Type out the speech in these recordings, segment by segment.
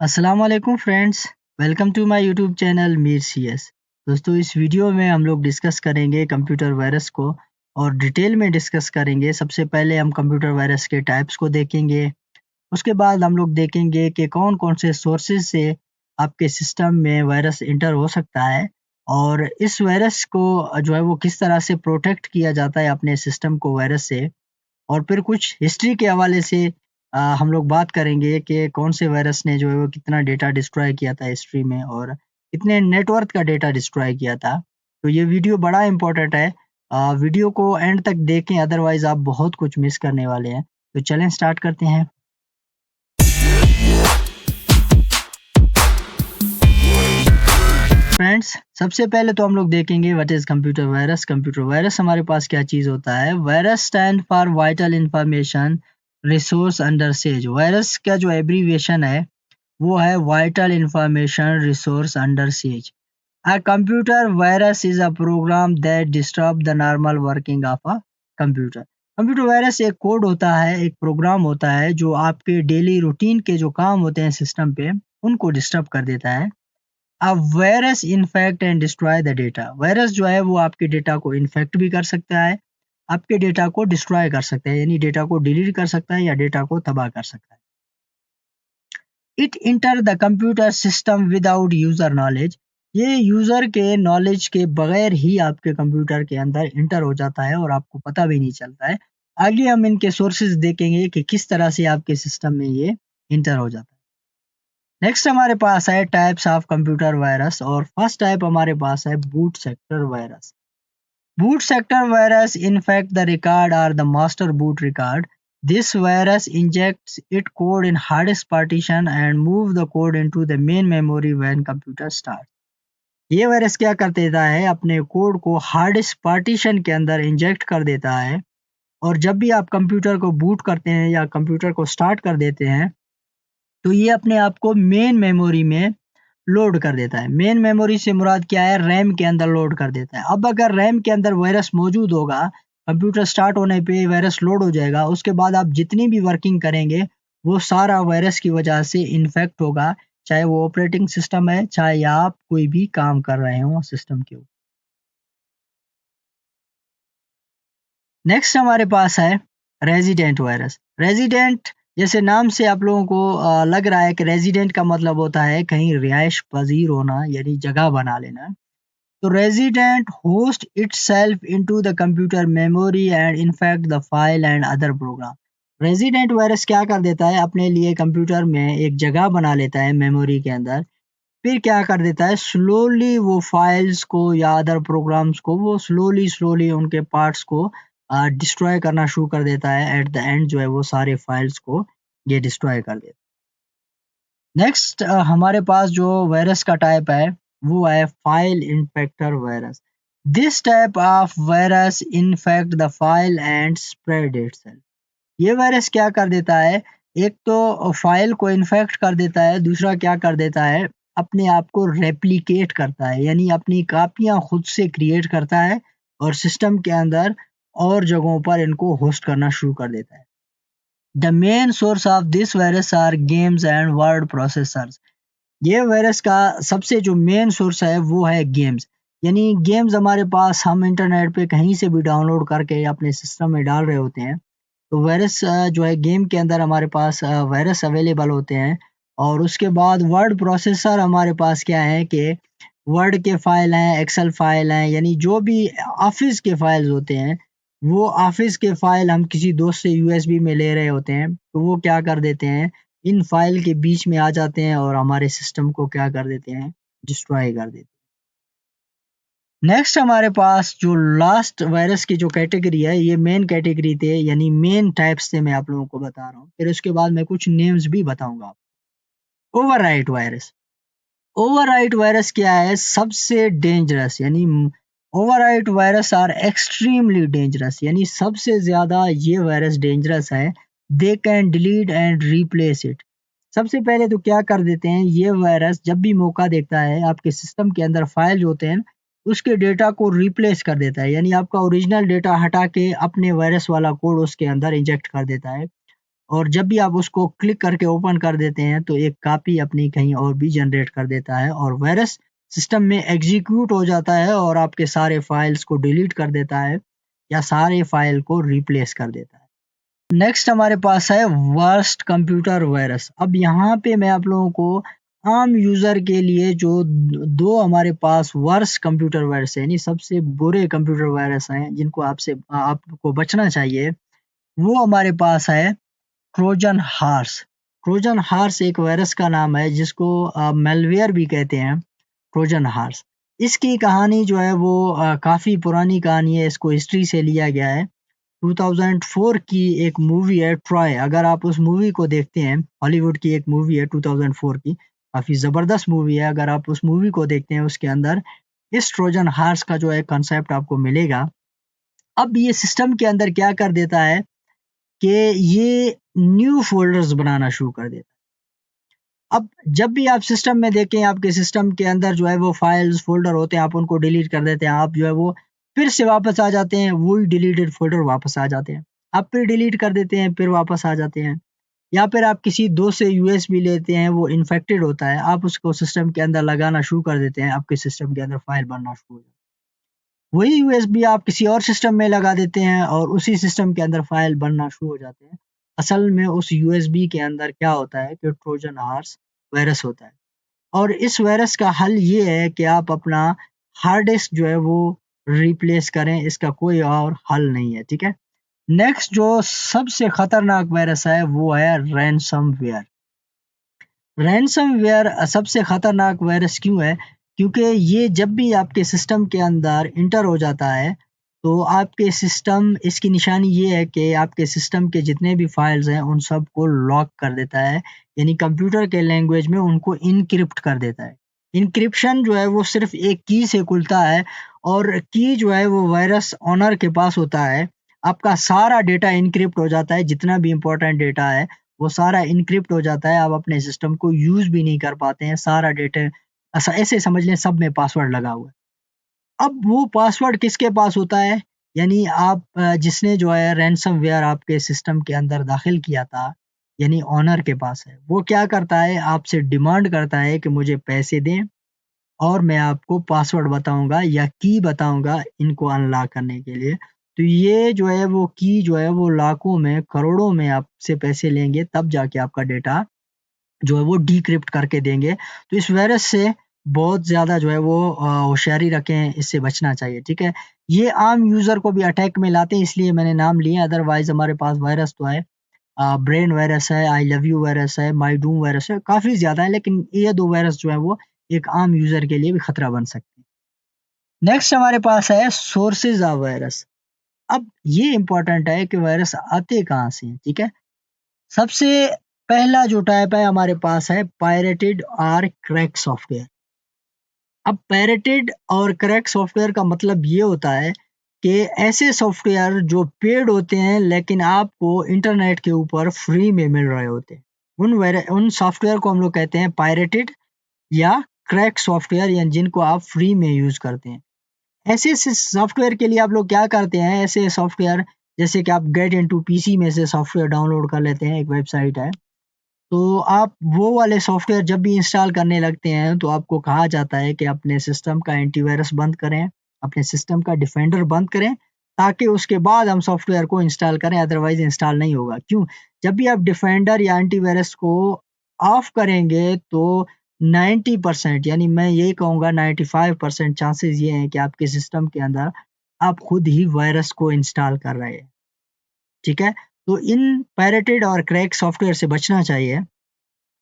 अस्सलाम वालेकुम friends, welcome to my YouTube channel Mir CS. दोस्तों, इस वीडियो में हम लोग डिस्कस करेंगे कंप्यूटर वायरस को और डिटेल में डिस्कस करेंगे। सबसे पहले हम कंप्यूटर वायरस के टाइप्स को देखेंगे। उसके बाद हम लोग देखेंगे कि कौन कौन से सोर्सेज से आपके सिस्टम में वायरस इंटर हो सकता है और इस वायरस को जो है वो किस तरह से प्रोटेक्ट किया जाता है अपने सिस्टम को वायरस से। और फिर कुछ हिस्ट्री के हवाले से हम लोग बात करेंगे कि कौन से वायरस ने जो है वो कितना डेटा डिस्ट्रॉय किया था हिस्ट्री में और कितने नेटवर्क का डेटा डिस्ट्रॉय किया था। तो ये वीडियो बड़ा इम्पोर्टेंट है। वीडियो को एंड तक देखें, अदरवाइज आप बहुत कुछ मिस करने वाले हैं। तो चलें स्टार्ट करते हैं। फ्रेंड्स, सबसे पहले तो हम लोग देखेंगे what is computer virus. Computer virus हमारे पास क्या चीज होता है। Virus stand for vital information resource under says. Virus का जो एब्रीविएशन है वो है vital information resource under siege. A computer virus is a program that disrupt the normal working of a computer. Computer virus एक code होता है, एक programme होता है जो आपके डेली रूटीन के जो काम होते हैं सिस्टम पे उनको डिस्टर्ब कर देता है। A virus infect and destroy the data. Virus जो है वो आपके डेटा को इन्फेक्ट भी कर सकता है, आपके डेटा को डिस्ट्रॉय कर सकता है, यानी डेटा को डिलीट कर सकता है या डेटा को तबाह कर सकता है। It enter the computer system without user knowledge. ये यूजर के नॉलेज के बगैर ही आपके कंप्यूटर के अंदर इंटर हो जाता है और आपको पता भी नहीं चलता है। आगे हम इनके सोर्सेज देखेंगे कि किस तरह से आपके सिस्टम में ये इंटर हो जाता है। नेक्स्ट हमारे पास है टाइप्स ऑफ कंप्यूटर वायरस और फर्स्ट टाइप हमारे पास है boot sector virus. Boot sector virus infect the record or the master boot record. This virus injects its code in hardest partition and move the code into the main memory when computer starts. ये virus क्या कर देता है, अपने code को hardest partition के अंदर inject कर देता है और जब भी आप कंप्यूटर को बूट करते हैं या कंप्यूटर को स्टार्ट कर देते हैं तो ये अपने आप को मेन मेमोरी में लोड कर देता है। मेन मेमोरी से मुराद क्या है, रैम के अंदर लोड कर देता है। अब अगर रैम के अंदर वायरस मौजूद होगा, कंप्यूटर स्टार्ट होने पे वायरस लोड हो जाएगा, उसके बाद आप जितनी भी वर्किंग करेंगे वो सारा वायरस की वजह से इन्फेक्ट होगा, चाहे वो ऑपरेटिंग सिस्टम है, चाहे आप कोई भी काम कर रहे हो सिस्टम के ऊपर। नेक्स्ट हमारे पास है रेजिडेंट वायरस। रेजिडेंट जैसे नाम से आप लोगों को लग रहा है कि रेजिडेंट का मतलब होता है कहीं रिहाइश पजीर होना, यानी जगह बना लेना। तो resident host itself into the computer memory and infect the file and other programme. Resident virus क्या कर देता है, अपने लिए कंप्यूटर में एक जगह बना लेता है मेमोरी के अंदर। फिर क्या कर देता है, स्लोली वो फाइल्स को या अदर प्रोग्राम्स को वो स्लोली स्लोली उनके पार्ट्स को डिस्ट्रॉय करना शुरू कर देता है। एट द एंड जो है वो सारे फाइल्स को ये डिस्ट्रॉय कर देता है। नेक्स्ट हमारे पास जो वायरस का टाइप है वो है file infector virus. This type of virus infect the file and spread itself. ये वायरस क्या कर देता है, एक तो फाइल को इन्फेक्ट कर देता है, दूसरा क्या कर देता है, अपने आप को रेप्लिकेट करता है, यानी अपनी कापियां खुद से क्रिएट करता है और सिस्टम के अंदर और जगहों पर इनको होस्ट करना शुरू कर देता है। The main source of this virus are games and word processors. ये वायरस का सबसे जो मेन सोर्स है वो है गेम्स, यानी गेम्स हमारे पास हम इंटरनेट पे कहीं से भी डाउनलोड करके अपने सिस्टम में डाल रहे होते हैं। तो वायरस जो है गेम के अंदर हमारे पास वायरस अवेलेबल होते हैं। और उसके बाद वर्ड प्रोसेसर हमारे पास क्या है कि वर्ड के फाइल हैं, एक्सेल फाइल हैं, यानी जो भी ऑफिस के फाइल्स होते हैं वो ऑफिस के फाइल हम किसी दोस्त से यूएसबी में ले रहे होते हैं तो वो क्या कर देते हैं, इन फाइल के बीच में आ जाते हैं और हमारे सिस्टम को क्या कर देते हैं, डिस्ट्रॉय कर देते हैं। नेक्स्ट हमारे पास जो लास्ट वायरस की जो कैटेगरी है, ये मेन कैटेगरी थे, यानी मेन टाइप्स से मैं आप लोगों को बता रहा हूँ। फिर उसके बाद मैं कुछ नेम्स भी बताऊंगा। Overwrite virus. ओवरराइट वायरस क्या है, सबसे डेंजरस, यानी overwrite virus are extremely dangerous, यानी सबसे ज्यादा ये वायरस डेंजरस है। They can delete and replace it. सबसे पहले तो क्या कर देते हैं, ये वायरस जब भी मौका देखता है आपके सिस्टम के अंदर फाइल होते हैं उसके डेटा को रिप्लेस कर देता है, यानी आपका ओरिजिनल डेटा हटा के अपने वायरस वाला कोड उसके अंदर इंजेक्ट कर देता है। और जब भी आप उसको क्लिक करके ओपन कर देते हैं तो एक कॉपी अपनी कहीं और भी जनरेट कर देता है और वायरस सिस्टम में एग्जीक्यूट हो जाता है और आपके सारे फाइल्स को डिलीट कर देता है या सारे फाइल को रिप्लेस कर देता है। नेक्स्ट हमारे पास है वर्स्ट कंप्यूटर वायरस। अब यहाँ पे मैं आप लोगों को आम यूजर के लिए जो दो हमारे पास वर्स्ट कंप्यूटर वायरस है, यानी सबसे बुरे कंप्यूटर वायरस हैं जिनको आपको बचना चाहिए, वो हमारे पास है ट्रोजन हॉर्स। ट्रोजन हॉर्स एक वायरस का नाम है जिसको मेलवेयर भी कहते हैं, ट्रोजन हॉर्स। इसकी कहानी जो है वो काफ़ी पुरानी कहानी है, इसको हिस्ट्री से लिया गया है। 2004 की एक मूवी है ट्रॉय, अगर आप उस मूवी को देखते हैं, हॉलीवुड की एक मूवी है 2004 की, काफ़ी ज़बरदस्त मूवी है। अगर आप उस मूवी को देखते हैं उसके अंदर इस ट्रोजन हॉर्स का जो है कॉन्सेप्ट आपको मिलेगा। अब ये सिस्टम के अंदर क्या कर देता है कि ये न्यू फ़ोल्डर्स बनाना शुरू कर देता है। अब जब भी आप सिस्टम में देखें, आपके सिस्टम के अंदर जो है वो फाइल्स, फ़ोल्डर होते हैं, आप उनको डिलीट कर देते हैं। आप जो है वो फिर से वापस आ जाते हैं, वही डिलीटेड फ़ोल्डर वापस आ जाते हैं। आप फिर डिलीट कर देते हैं, फिर वापस आ जाते हैं। या फिर आप किसी दोस्त से यूएसबी लेते हैं, वो इन्फेक्टेड होता है, आप उसको सिस्टम के अंदर लगाना शुरू कर देते हैं, आपके सिस्टम के अंदर फाइल बनना शुरू हो जाती है। वही यूएसबी आप किसी और सिस्टम में लगा देते हैं और उसी सिस्टम के अंदर फाइल बनना शुरू हो जाते हैं। असल में उस यूएसबी के अंदर क्या होता है कि ट्रोजन हॉर्स वायरस होता है और इस वायरस का हल ये है कि आप अपना हार्ड डिस्क जो है वो रिप्लेस करें, इसका कोई और हल नहीं है, ठीक है? नेक्स्ट जो सबसे खतरनाक वायरस है वो है रैनसमवेयर। रैनसमवेयर सबसे खतरनाक वायरस क्यों है? क्योंकि ये जब भी आपके सिस्टम के अंदर इंटर हो जाता है, तो आपके सिस्टम इसकी निशानी ये है कि आपके सिस्टम के जितने भी फाइल्स हैं, उन सबको लॉक कर देता है। यानी कंप्यूटर के लैंग्वेज में उनको एन्क्रिप्ट कर देता है। एन्क्रिप्शन जो है वो सिर्फ़ एक की से खुलता है और की जो है वो वायरस ओनर के पास होता है। आपका सारा डेटा एन्क्रिप्ट हो जाता है, जितना भी इम्पोर्टेंट डेटा है वो सारा एन्क्रिप्ट हो जाता है, आप अपने सिस्टम को यूज़ भी नहीं कर पाते हैं, सारा डेटा ऐसे समझ लें सब में पासवर्ड लगा हुआ है। अब वो पासवर्ड किसके पास होता है? यानी जिसने जो है रैनसमवेयर आपके सिस्टम के अंदर दाखिल किया था, यानी ओनर के पास है। वो क्या करता है, आपसे डिमांड करता है कि मुझे पैसे दें और मैं आपको पासवर्ड बताऊँगा या की बताऊँगा इनको अनलॉक करने के लिए। तो ये जो है वो की जो है वो लाखों में, करोड़ों में आपसे पैसे लेंगे तब जाके आपका डेटा जो है वो डिक्रिप्ट करके देंगे। तो इस वायरस से बहुत ज़्यादा जो है वो होशियारी रखें, इससे बचना चाहिए, ठीक है? ये आम यूज़र को भी अटैक में लाते हैं इसलिए मैंने नाम लिए, अदरवाइज़ हमारे पास वायरस तो है। ब्रेन वायरस है, आई लव यू वायरस है, माय डूम वायरस है, काफ़ी ज़्यादा है लेकिन ये 2 वायरस जो है वो एक आम यूज़र के लिए भी खतरा बन सकते हैं। नेक्स्ट हमारे पास है सोर्सेज़ ऑफ वायरस। अब ये इम्पोर्टेंट है कि वायरस आते कहाँ से हैं, ठीक है? सबसे पहला जो टाइप है हमारे पास है पायरेटेड और क्रैक सॉफ्टवेयर। अब पायरेटेड और क्रैक सॉफ्टवेयर का मतलब ये होता है कि ऐसे सॉफ्टवेयर जो पेड होते हैं लेकिन आपको इंटरनेट के ऊपर फ्री में मिल रहे होते हैं। उन सॉफ्टवेयर को हम लोग कहते हैं पायरेटेड या क्रैक सॉफ्टवेयर, या जिनको आप फ्री में यूज़ करते हैं। ऐसे सॉफ्टवेयर के लिए आप लोग क्या करते हैं, ऐसे सॉफ्टवेयर जैसे कि आप गेट इनटू पीसी में से सॉफ्टवेयर डाउनलोड कर लेते हैं, एक वेबसाइट है। तो आप वो वाले सॉफ्टवेयर जब भी इंस्टॉल करने लगते हैं तो आपको कहा जाता है कि अपने सिस्टम का एंटीवायरस बंद करें, अपने सिस्टम का डिफेंडर बंद करें, ताकि उसके बाद हम सॉफ्टवेयर को इंस्टॉल करें, अदरवाइज़ इंस्टॉल नहीं होगा। क्यों? जब भी आप डिफेंडर या एंटीवायरस को ऑफ करेंगे तो 90% यानी मैं यही कहूँगा 95% चांसेस ये हैं कि आपके सिस्टम के अंदर आप खुद ही वायरस को इंस्टॉल कर रहे हैं। ठीक है? तो इन पायरेटेड और क्रैक सॉफ्टवेयर से बचना चाहिए।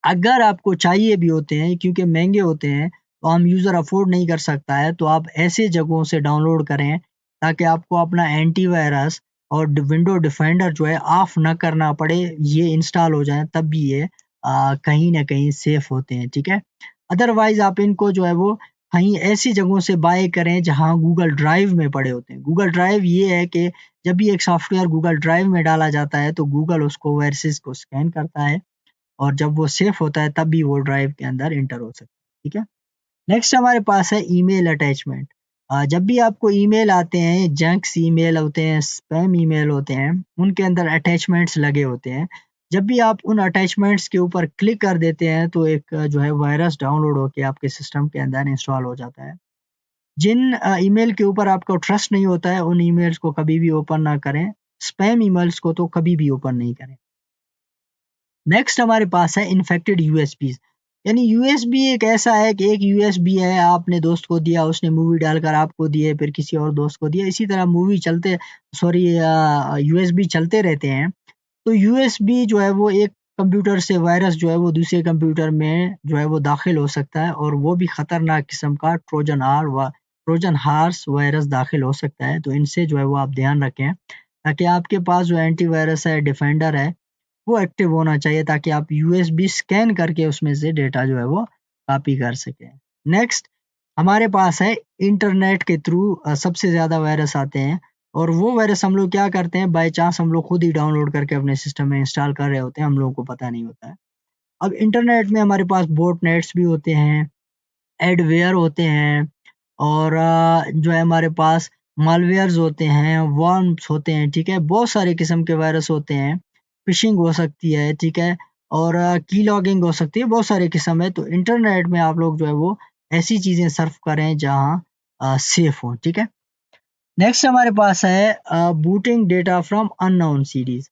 अगर आपको चाहिए भी होते हैं क्योंकि महँगे होते हैं, तो आम यूज़र अफ़ोर्ड नहीं कर सकता है, तो आप ऐसे जगहों से डाउनलोड करें ताकि आपको अपना एंटीवायरस और विंडो डिफेंडर जो है ऑफ ना करना पड़े, ये इंस्टॉल हो जाएँ तब भी ये कहीं न कहीं सेफ़ होते हैं, ठीक है? अदरवाइज़ आप इनको जो है वो कहीं ऐसी जगहों से बाय करें जहाँ गूगल ड्राइव में पड़े होते हैं। गूगल ड्राइव ये है कि जब भी एक सॉफ्टवेयर गूगल ड्राइव में डाला जाता है, तो गूगल उसको वायरसेस को स्कैन करता है और जब वो सेफ होता है तब भी वो ड्राइव के अंदर एंटर हो सकता है, ठीक है? नेक्स्ट हमारे पास है ईमेल अटैचमेंट। जब भी आपको ईमेल आते हैं, जंक्स ईमेल होते हैं, स्पैम ईमेल होते हैं, उनके अंदर अटैचमेंट्स लगे होते हैं। जब भी आप उन अटैचमेंट्स के ऊपर क्लिक कर देते हैं तो एक जो है वायरस डाउनलोड होके आपके सिस्टम के अंदर इंस्टॉल हो जाता है। जिन ईमेल के ऊपर आपको ट्रस्ट नहीं होता है उन ईमेल्स को कभी भी ओपन ना करें। स्पैम ईमेल्स को तो कभी भी ओपन नहीं करें। नेक्स्ट हमारे पास है इन्फेक्टेड यूएसबीज। यानी यूएसबी एक ऐसा है कि एक यूएसबी है, आपने दोस्त को दिया, उसने मूवी डालकर आपको दिए, फिर किसी और दोस्त को दिया, इसी तरह मूवी चलते सॉरी यूएसबी चलते रहते हैं। तो यूएसबी जो है वो एक कंप्यूटर से वायरस जो है वो दूसरे कंप्यूटर में जो है वो दाखिल हो सकता है और वो भी खतरनाक किस्म का ट्रोजन हार्स वायरस दाखिल हो सकता है। तो इनसे जो है वो आप ध्यान रखें ताकि आपके पास जो एंटीवायरस है, डिफेंडर है, वो एक्टिव होना चाहिए ताकि आप यूएसबी स्कैन करके उसमें से डेटा जो है वो कॉपी कर सकें। नेक्स्ट हमारे पास है इंटरनेट के थ्रू सबसे ज़्यादा वायरस आते हैं और वो वायरस हम लोग क्या करते हैं, बाय चांस हम लोग खुद ही डाउनलोड करके अपने सिस्टम में इंस्टॉल कर रहे होते हैं, हम लोगों को पता नहीं होता है। अब इंटरनेट में हमारे पास बोट नेट्स भी होते हैं, एडवेयर होते हैं और जो है हमारे पास मालवेयर्स होते हैं, वर्म्स होते हैं, ठीक है? बहुत सारे किस्म के वायरस होते हैं, फिशिंग हो सकती है, ठीक है? और की लॉगिंग हो सकती है, बहुत सारे किस्म है। तो इंटरनेट में आप लोग जो है वो ऐसी चीज़ें सर्फ करें जहाँ सेफ हों, ठीक है? नेक्स्ट हमारे पास है booting data from unknown series.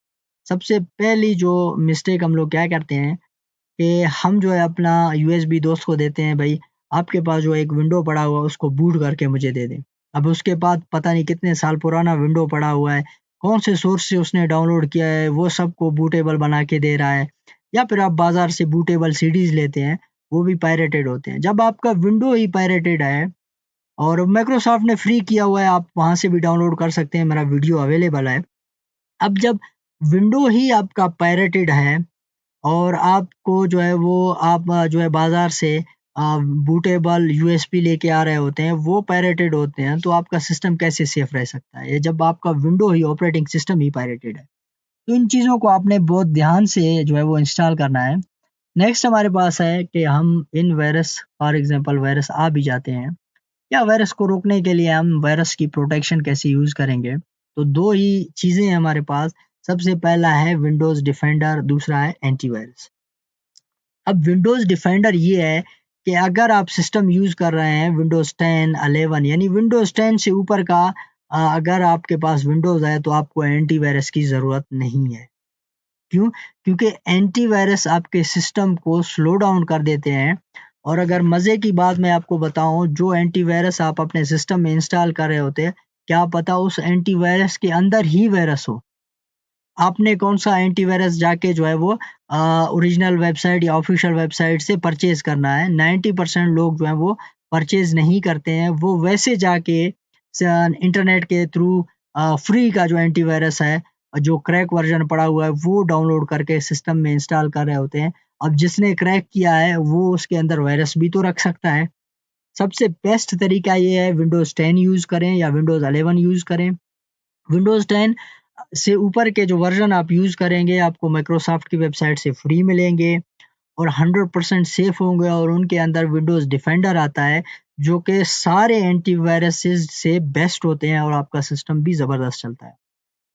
सबसे पहली जो मिस्टेक हम लोग क्या करते हैं कि हम जो है अपना यूएसबी दोस्त को देते हैं, भाई आपके पास जो एक विंडो पड़ा हुआ है उसको बूट करके मुझे दे दें। अब उसके बाद पता नहीं कितने साल पुराना विंडो पड़ा हुआ है, कौन से सोर्स से उसने डाउनलोड किया है, वो सबको बूटेबल बना के दे रहा है। या फिर आप बाजार से बूटेबल सीडीज लेते हैं, वो भी पायरेटेड होते हैं। जब आपका विंडो ही पायरेटेड है और माइक्रोसॉफ्ट ने फ्री किया हुआ है, आप वहाँ से भी डाउनलोड कर सकते हैं, मेरा वीडियो अवेलेबल है। अब जब विंडो ही आपका पायरेटेड है और आपको जो है वो आप जो है बाज़ार से बूटेबल यूएसबी लेके आ रहे होते हैं, वो पायरेटेड होते हैं, तो आपका सिस्टम कैसे सेफ रह सकता है? ये जब आपका विंडो ही ऑपरेटिंग सिस्टम ही पायरेटेड है। तो इन चीज़ों को आपने बहुत ध्यान से जो है वो इंस्टॉल करना है। नेक्स्ट हमारे पास है कि हम इन वायरस फॉर एग्ज़ाम्पल वायरस आ भी जाते हैं, या वायरस को रोकने के लिए हम वायरस की प्रोटेक्शन कैसे यूज़ करेंगे? तो 2 ही चीज़ें हैं हमारे पास। सबसे पहला है विंडोज़ डिफेंडर, दूसरा है एंटीवायरस। अब विंडोज़ डिफेंडर ये है कि अगर आप सिस्टम यूज़ कर रहे हैं विंडोज़ 10, 11 यानी विंडोज़ 10 से ऊपर का अगर आपके पास विंडोज़ है तो आपको एंटीवायरस की ज़रूरत नहीं है। क्यों? क्योंकि एंटीवायरस आपके सिस्टम को स्लो डाउन कर देते हैं और अगर मज़े की बात मैं आपको बताऊँ, जो एंटीवायरस आप अपने सिस्टम में इंस्टॉल कर रहे होते हैं, क्या पता उस एंटीवायरस के अंदर ही वायरस हो। आपने कौन-सा एंटीवायरस जाके जो है वो ओरिजिनल वेबसाइट या ऑफ़िशियल वेबसाइट से परचेज़ करना है। 90% लोग जो हैं वो परचेज़ नहीं करते हैं। वो वैसे जाके इंटरनेट के थ्रू फ्री का जो एंटीवायरस है, जो क्रैक वर्ज़न पड़ा हुआ है, वो डाउनलोड करके सिस्टम में इंस्टॉल कर रहे होते हैं। अब जिसने क्रैक किया है, वो उसके अंदर वायरस भी तो रख सकता है। सबसे बेस्ट तरीका ये है विंडोज़ 10 यूज़ करें या विंडोज़ 11 यूज़ करें। विंडोज़ 10 से ऊपर के जो वर्ज़न आप यूज़ करेंगे, आपको माइक्रोसॉफ्ट की वेबसाइट से फ्री मिलेंगे और 100% सेफ़ होंगे और उनके अंदर विंडोज़ डिफेंडर आता है, जो कि सारे एंटीवायरसेज़ से बेस्ट होते हैं और आपका सिस्टम भी ज़बरदस्त चलता है।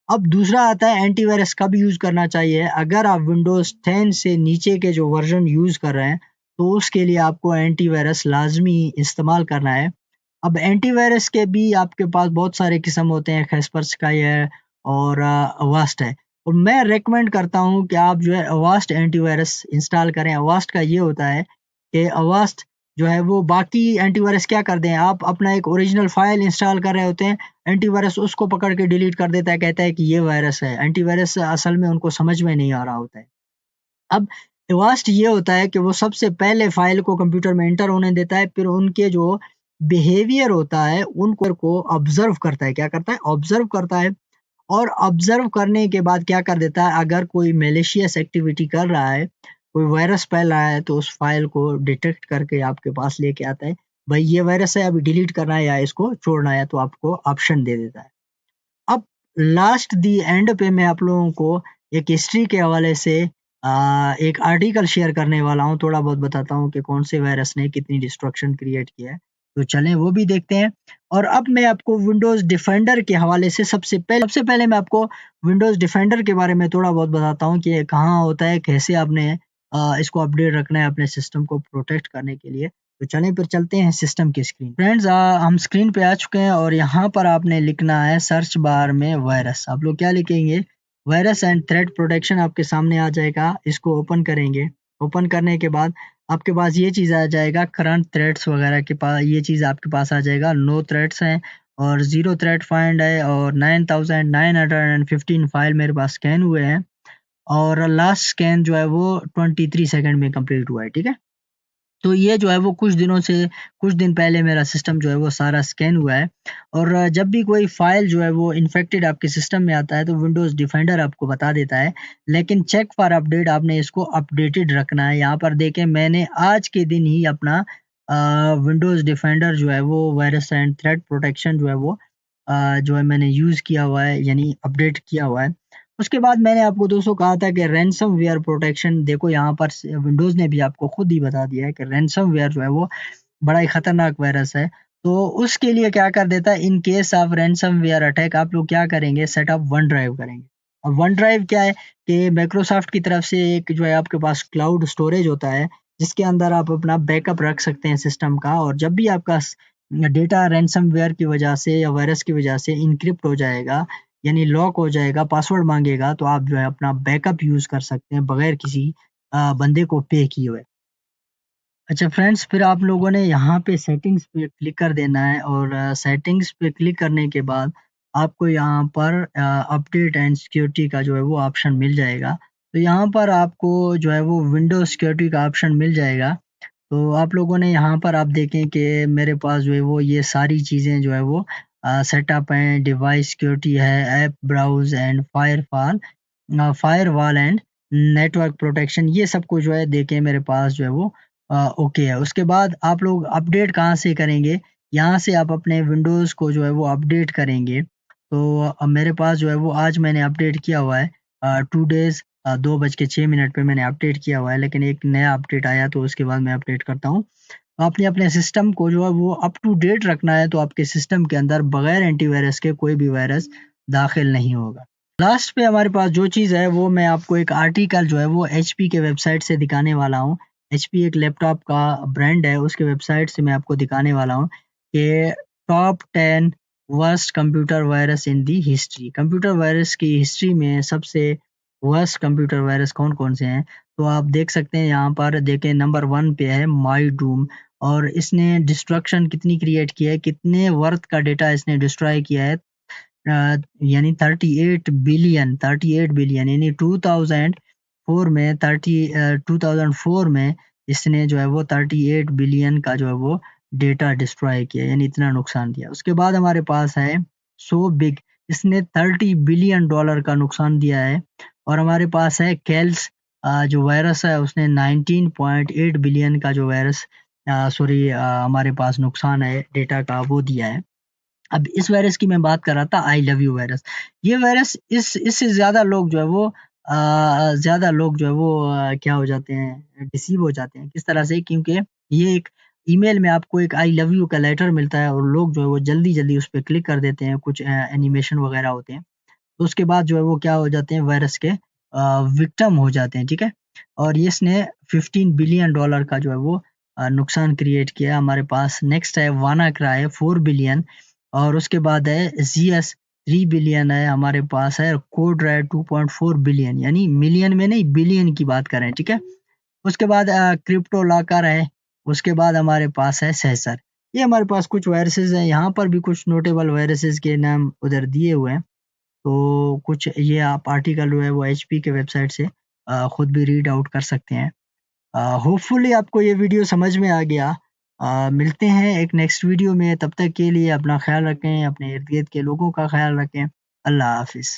अब दूसरा आता है एंटीवायरस कब यूज़ करना चाहिए? अगर आप विंडोज़ 10 से नीचे के जो वर्ज़न यूज़ कर रहे हैं, तो उसके लिए आपको एंटीवायरस लाज़मी इस्तेमाल करना है। अब एंटीवायरस के भी आपके पास बहुत सारे किस्म होते हैं, कैस्परस्काई है और अवास्ट है। और मैं रिकमेंड करता हूँ कि आप जो है अवास्ट एंटीवायरस इंस्टॉल करें। अवास्ट का ये होता है कि अवास्ट जो है वो बाकी एंटीवायरस क्या कर दें, आप अपना एक ओरिजिनल फ़ाइल इंस्टॉल कर रहे होते हैं, एंटीवायरस उसको पकड़ के डिलीट कर देता है, कहता है कि ये वायरस है। एंटीवायरस असल में उनको समझ में नहीं आ रहा होता है। अब वास्ट ये होता है कि वो सबसे पहले फ़ाइल को कंप्यूटर में एंटर होने देता है, फिर उनके जो बिहेवियर होता है, उनको को ऑब्ज़र्व करता है। क्या करता है? ऑब्ज़र्व करता है और ऑब्ज़र्व करने के बाद क्या कर देता है, अगर कोई मैलिशियस एक्टिविटी कर रहा है, कोई वायरस फैल रहा है, तो उस फ़ाइल को डिटेक्ट करके आपके पास लेके आता है। भई ये वायरस है, अभी डिलीट करना है या इसको छोड़ना है, तो आपको ऑप्शन दे देता है। अब लास्ट दी एंड पे मैं आप लोगों को एक हिस्ट्री के हवाले से एक आर्टिकल शेयर करने वाला हूँ, थोड़ा बहुत बताता हूँ कि कौन से वायरस ने कितनी डिस्ट्रक्शन क्रिएट किया है। तो चलें वो भी देखते हैं। और अब मैं आपको विंडोज़ डिफेंडर के हवाले से सबसे पहले मैं आपको विंडोज़ डिफेंडर के बारे में थोड़ा बहुत बताता हूँ कि ये कहाँ होता है, कैसे आपने इसको अपडेट रखना है अपने सिस्टम को प्रोटेक्ट करने के लिए। तो चलें फिर चलते हैं सिस्टम की स्क्रीन। फ्रेंड्स हम स्क्रीन पे आ चुके हैं और यहाँ पर आपने लिखना है सर्च बार में वायरस। आप लोग क्या लिखेंगे? वायरस एंड थ्रेट प्रोटेक्शन आपके सामने आ जाएगा। इसको ओपन करेंगे। ओपन करने के बाद आपके पास ये चीज़ आ जाएगा, करंट थ्रेड्स वगैरह के पास ये चीज़ आपके पास आ जाएगा। नो थ्रेड्स हैं और 0 थ्रेड फाइंड है और 9915 फाइल मेरे पास स्कैन हुए हैं और लास्ट स्कैन जो है वो 23 सेकंड में कंप्लीट हुआ है, ठीक है? तो ये जो है वो कुछ दिन पहले मेरा सिस्टम जो है वो सारा स्कैन हुआ है। और जब भी कोई फ़ाइल जो है वो इन्फेक्टेड आपके सिस्टम में आता है तो विंडोज़ डिफेंडर आपको बता देता है। लेकिन चेक फॉर अपडेट आपने इसको अपडेटेड रखना है। यहाँ पर देखें मैंने आज के दिन ही अपना विंडोज़ डिफेंडर जो है वो वायरस एंड थ्रेट प्रोटेक्शन जो है वो जो है मैंने यूज़ किया हुआ है यानी अपडेट किया हुआ है। उसके बाद मैंने आपको दोस्तों कहा था कि रैनसमवेयर प्रोटेक्शन देखो यहाँ पर विंडोज़ ने भी आपको खुद ही बता दिया है कि रैनसमवेयर जो है वो बड़ा ही खतरनाक वायरस है। तो उसके लिए क्या कर देता है in case of ransomware attack आप लोग क्या करेंगे सेटअप वन ड्राइव करेंगे। अब वन ड्राइव क्या है कि माइक्रोसॉफ्ट की तरफ से एक जो है आपके पास क्लाउड स्टोरेज होता है जिसके अंदर आप अपना बैकअप रख सकते हैं सिस्टम का और जब भी आपका डेटा रैनसमवेयर की वजह से या वायरस की वजह से इनक्रिप्ट हो जाएगा यानी लॉक हो जाएगा, पासवर्ड माँगेगा तो आप जो है अपना बैकअप यूज़ कर सकते हैं बगैर किसी बंदे को पे किए हुए। अच्छा फ्रेंड्स फिर आप लोगों ने यहाँ पे सेटिंग्स पे क्लिक कर देना है और सेटिंग्स पे क्लिक करने के बाद आपको यहाँ पर अपडेट एंड सिक्योरिटी का जो है वो ऑप्शन मिल जाएगा। तो यहाँ पर आपको जो है वो विंडोज़ सिक्योरिटी का ऑप्शन मिल जाएगा। तो आप लोगों ने यहाँ पर आप देखें कि मेरे पास जो है वो ये सारी चीज़ें जो है वो सेटअप हैं, डिवाइस सिक्योरिटी है, app browse and firewall and network protection ये सब कुछ जो है देखें मेरे पास जो है वो ओके है। उसके बाद आप लोग अपडेट कहाँ से करेंगे? यहाँ से आप अपने विंडोज़ को जो है वो अपडेट करेंगे। तो मेरे पास जो है वो आज मैंने अपडेट किया हुआ है 2 डेज़ 2 बज के 6 मिनट पे मैंने अपडेट किया हुआ है, लेकिन एक नया अपडेट आया तो उसके बाद मैं अपडेट करता हूँ। आपने अपने सिस्टम को जो है वो अप टू डेट रखना है तो आपके सिस्टम के अंदर बगैर एंटीवायरस के कोई भी वायरस दाखिल नहीं होगा। लास्ट पे हमारे पास जो चीज़ है वो मैं आपको एक आर्टिकल जो है वो एचपी के वेबसाइट से दिखाने वाला हूँ। एचपी एक लैपटॉप का ब्रांड है उसके वेबसाइट से मैं आपको दिखाने वाला हूँ कि top 10 worst computer virus in the history. Computer virus की हिस्ट्री में सबसे वर्स्ट कंप्यूटर वायरस कौन-कौन से हैं? तो आप देख सकते हैं यहाँ पर देखें नंबर 1 पे है माईडूम और इसने डिस्ट्रक्शन कितनी क्रिएट की है, कितने वर्थ का डेटा इसने डिस्ट्रॉय किया है यानी 38 बिलियन यानी 2004 में इसने जो है वो 38 बिलियन का जो है वो डेटा डिस्ट्रॉय किया यानी इतना नुकसान दिया। उसके बाद हमारे पास है सो बिग इसने 30 बिलियन डॉलर का नुकसान दिया है और हमारे पास है केल्स जो वायरस है उसने 19.8 बिलियन का जो वायरस हमारे पास नुकसान है डेटा का वो दिया है। अब इस वायरस की मैं बात कर रहा था आई लव यू वायरस। ये वायरस इस इससे ज़्यादा लोग जो है वो ज़्यादा लोग जो है वो क्या हो जाते हैं डिसीव हो जाते हैं। किस तरह से? क्योंकि ये एक ईमेल में आपको एक आई लव यू का लेटर मिलता है और लोग जो है वो जल्दी-जल्दी उस पे क्लिक कर देते हैं। कुछ एनिमेशन वगैरह होते हैं। तो उसके बाद जो है वो क्या हो जाते हैं वायरस के विक्टिम हो जाते हैं, ठीक है? और ये इसने 15 बिलियन डॉलर का जो है वो नुकसान क्रिएट किया है हमारे पास। नेक्स्ट है वानाक्राई 4 बिलियन और उसके बाद है ज़ीएस 3 बिलियन है हमारे पास है, कोड रेड 2.4 बिलियन यानी मिलियन में नहीं बिलियन की बात कर रहे हैं, ठीक है? उसके बाद क्रिप्टो लॉकर है, उसके बाद हमारे पास है सेंसर। ये हमारे पास कुछ वायरसेज़ हैं, यहाँ पर भी कुछ नोटेबल वायरसेज़ के नाम उधर दिए हुए हैं। तो कुछ ये आप आर्टिकल जो है वो एचपी के वेबसाइट से खुद भी रीड आउट कर सकते हैं। होपफुली आपको ये वीडियो समझ में आ गया। मिलते हैं एक नेक्स्ट वीडियो में, तब तक के लिए अपना ख़्याल रखें, अपने इर्द-गिर्द के लोगों का ख़्याल रखें। अल्लाह हाफ़िज़।